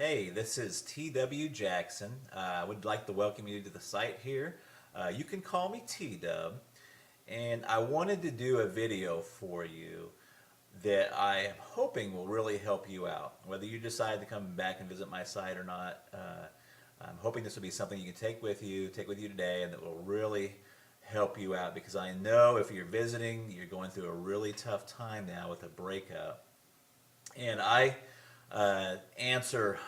Hey, this is T.W. Jackson. I would like to welcome you to the site here. You can call me T-Dub, and I wanted to do a video for you that I am hoping will really help you out. Whether you decide to come back and visit my site or not, I'm hoping this will be something you can take with you today, and that will really help you out, because I know if you're visiting, you're going through a really tough time now with a breakup. And I answer,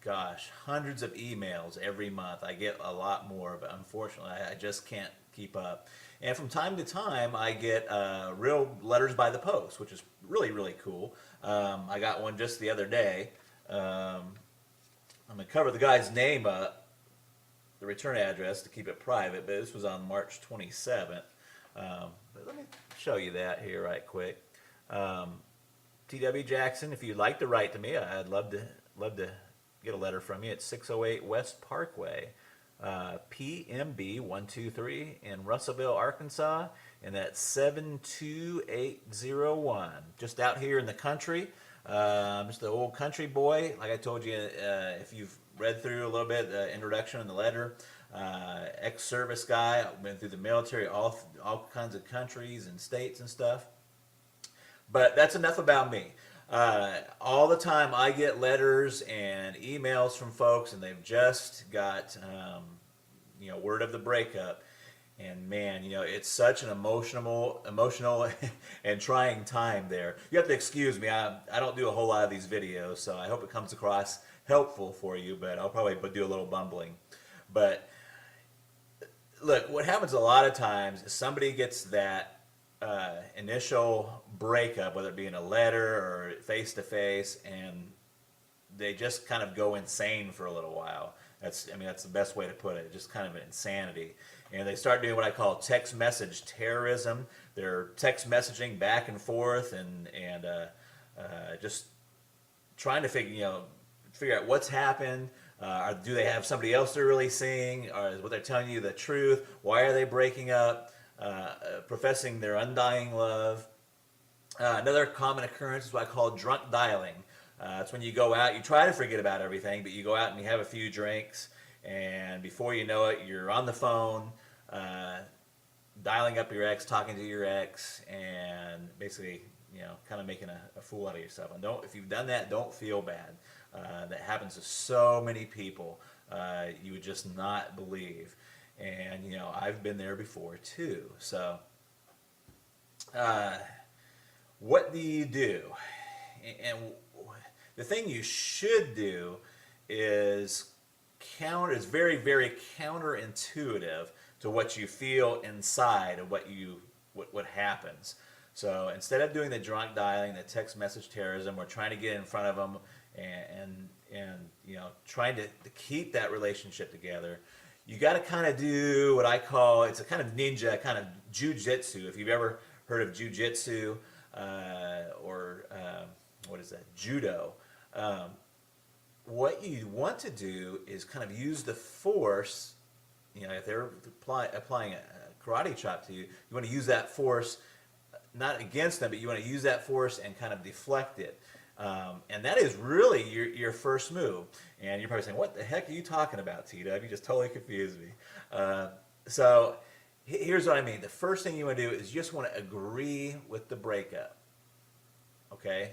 gosh, hundreds of emails every month. I get a lot more, but unfortunately, I just can't keep up. And from time to time, I get real letters by the post, which is really, really cool. I got one just the other day. I'm going to cover the guy's name up, the return address, to keep it private, but this was on March 27th. But let me show you that here right quick. T.W. Jackson, if you'd like to write to me, I'd love to get a letter from you. It's 608 West Parkway, PMB 123 in Russellville, Arkansas, and that's 72801. Just out here in the country. Just an old country boy. Like I told you, if you've read through a little bit the introduction and the letter, ex-service guy. I've been through the military, all kinds of countries and states and stuff. But that's enough about me. All the time I get letters and emails from folks, and they've just got word of the breakup. And man, it's such an emotional and trying time there. You have to excuse me. I don't do a whole lot of these videos, so I hope it comes across helpful for you, but I'll probably do a little bumbling. But look, what happens a lot of times is somebody gets that initial breakup, whether it be in a letter or face to face, and they just kind of go insane for a little while. That's the best way to put it. Just kind of an insanity, and they start doing what I call text message terrorism. They're text messaging back and forth, and just trying to figure out what's happened. Do they have somebody else they're really seeing? Or is what they're telling you the truth? Why are they breaking up? Professing their undying love. Another common occurrence is what I call drunk dialing. It's when you go out, you try to forget about everything, but you go out and you have a few drinks, and before you know it, you're on the phone, dialing up your ex, talking to your ex, and basically, kind of making a fool out of yourself. And if you've done that, don't feel bad. That happens to so many people. You would just not believe. And I've been there before too. So what do you do? And the thing you should do is very, very counterintuitive to what you feel inside of what happens. So instead of doing the drunk dialing, the text message terrorism, we're trying to get in front of them and trying to keep that relationship together. You got to kind of do what I call, it's a kind of ninja, kind of jujitsu. If you've ever heard of jujitsu or what is that, judo, what you want to do is kind of use the force. If they're applying a karate chop to you, you want to use that force not against them, but you want to use that force and kind of deflect it. And that is really your first move. And you're probably saying, what the heck are you talking about, T-Dub? You just totally confused me. So here's what I mean. The first thing you want to do is you just want to agree with the breakup. Okay?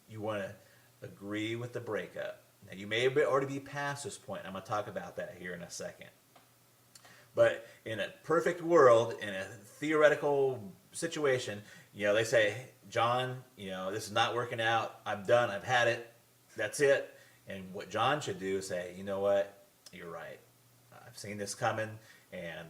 You want to agree with the breakup. Now, you may already be past this point. I'm going to talk about that here in a second. But in a perfect world, in a theoretical situation, they say, John, this is not working out. I'm done. I've had it. That's it. And what John should do is say, you know what? You're right. I've seen this coming, and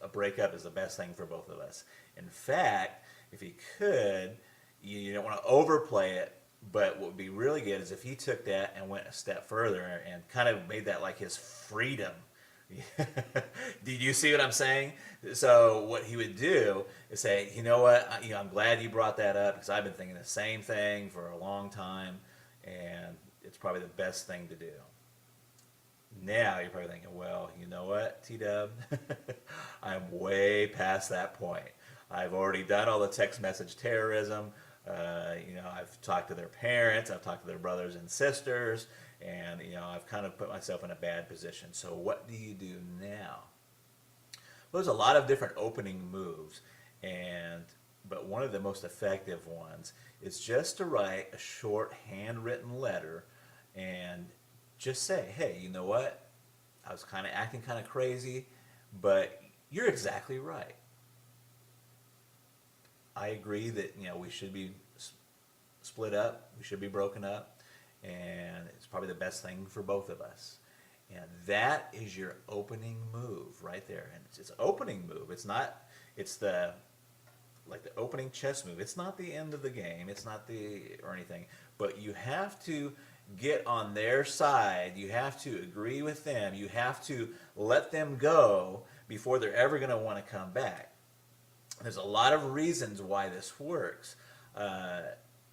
a breakup is the best thing for both of us. In fact, if he could, you don't want to overplay it, but what would be really good is if he took that and went a step further and kind of made that like his freedom. Did you see what I'm saying? So what he would do is say, you know what, I'm glad you brought that up, because I've been thinking the same thing for a long time, and it's probably the best thing to do. Now you're probably thinking, well, you know what, T-Dub? I'm way past that point. I've already done all the text message terrorism. I've talked to their parents, I've talked to their brothers and sisters, and I've kind of put myself in a bad position. So what do you do now? Well, there's a lot of different opening moves, but one of the most effective ones is just to write a short handwritten letter and just say, hey, you know what? I was kind of acting kind of crazy, but you're exactly right. I agree that we should be split up, we should be broken up, and it's probably the best thing for both of us. And that is your opening move right there. And it's an opening move. It's not. It's the opening chess move. It's not the end of the game. It's not or anything. But you have to get on their side. You have to agree with them. You have to let them go before they're ever going to want to come back. There's a lot of reasons why this works.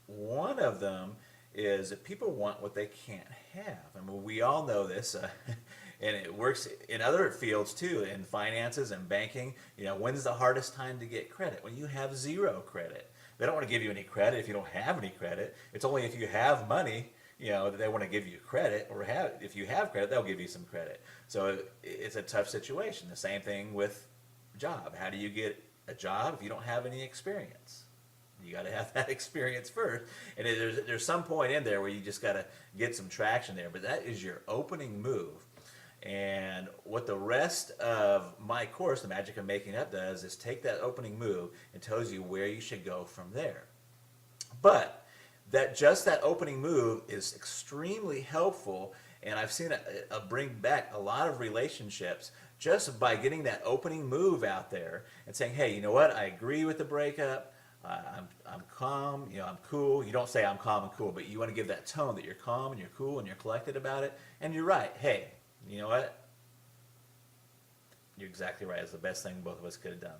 One of them is that people want what they can't have. I mean, we all know this, and it works in other fields too, in finances and banking. When's the hardest time to get credit? When you have zero credit. They don't want to give you any credit if you don't have any credit. It's only if you have money, that they want to give you credit, or if you have credit, they'll give you some credit. So it's a tough situation. The same thing with job. How do you get a job if you don't have any experience? You got to have that experience first, and there's some point in there where you just got to get some traction there. But that is your opening move, and what the rest of my course, The Magic of Making Up, does is take that opening move and tells you where you should go from there. But that opening move is extremely helpful, and I've seen it bring back a lot of relationships just by getting that opening move out there and saying, hey, you know what? I agree with the breakup. I'm calm, I'm cool. You don't say I'm calm and cool, but you want to give that tone that you're calm and you're cool and you're collected about it. And you're right. Hey, you know what? You're exactly right. It's the best thing both of us could have done.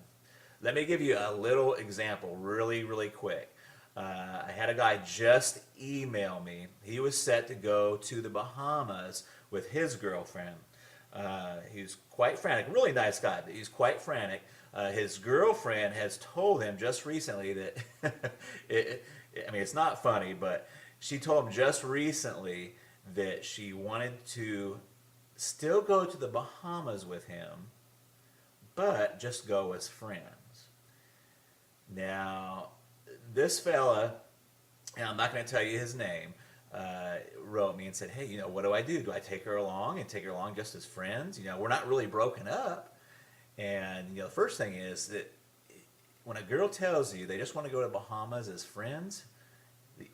Let me give you a little example really, really quick. I had a guy just email me. He was set to go to the Bahamas with his girlfriend. He's quite frantic. Really nice guy, but he's quite frantic. His girlfriend has told him just recently that, it's not funny, but she told him just recently that she wanted to still go to the Bahamas with him, but just go as friends. Now, this fella, and I'm not going to tell you his name, wrote me and said, hey, what do I do? Do I take her along and take her along just as friends? We're not really broken up. And the first thing is that when a girl tells you they just want to go to Bahamas as friends,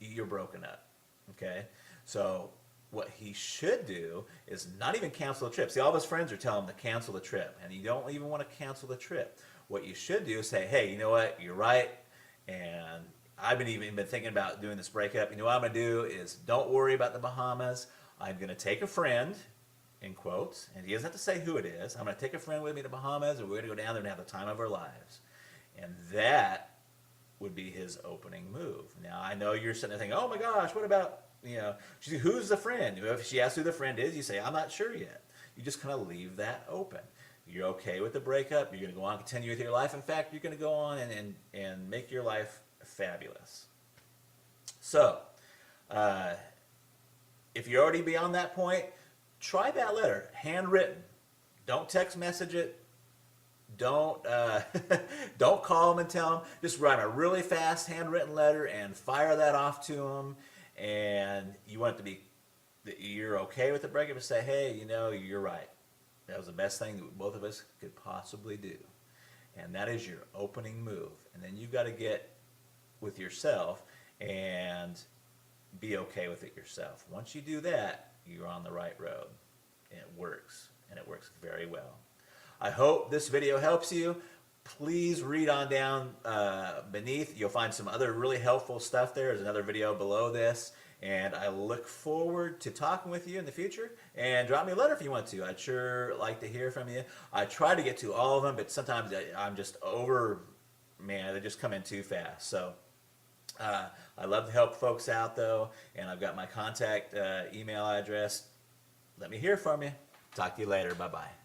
you're broken up. Okay? So what he should do is not even cancel the trip. See, all of his friends are telling him to cancel the trip, and you don't even want to cancel the trip. What you should do is say, hey, you know what? You're right, and I've even been thinking about doing this breakup. What I'm going to do is don't worry about the Bahamas. I'm going to take a friend, in quotes, and he doesn't have to say who it is. I'm going to take a friend with me to Bahamas, and we're going to go down there and have the time of our lives. And that would be his opening move. Now, I know you're sitting there thinking, oh my gosh, what about, who's the friend? If she asks who the friend is, you say, I'm not sure yet. You just kind of leave that open. You're okay with the breakup. You're going to go on and continue with your life. In fact, you're going to go on and make your life fabulous. So, if you're already beyond that point, try that letter, handwritten. Don't text message it. Don't don't call them and tell them. Just write a really fast handwritten letter and fire that off to them. And you want it to be that you're okay with the breakup and say, hey, you're right. That was the best thing that both of us could possibly do. And that is your opening move. And then you've got to get with yourself and be okay with it yourself. Once you do that, you're on the right road. And it works. And it works very well. I hope this video helps you. Please read on down beneath. You'll find some other really helpful stuff there. There's another video below this. And I look forward to talking with you in the future. And drop me a letter if you want to. I'd sure like to hear from you. I try to get to all of them, but sometimes I'm just they just come in too fast. So I love to help folks out, though. And I've got my contact email address. Let me hear from you. Talk to you later. Bye-bye.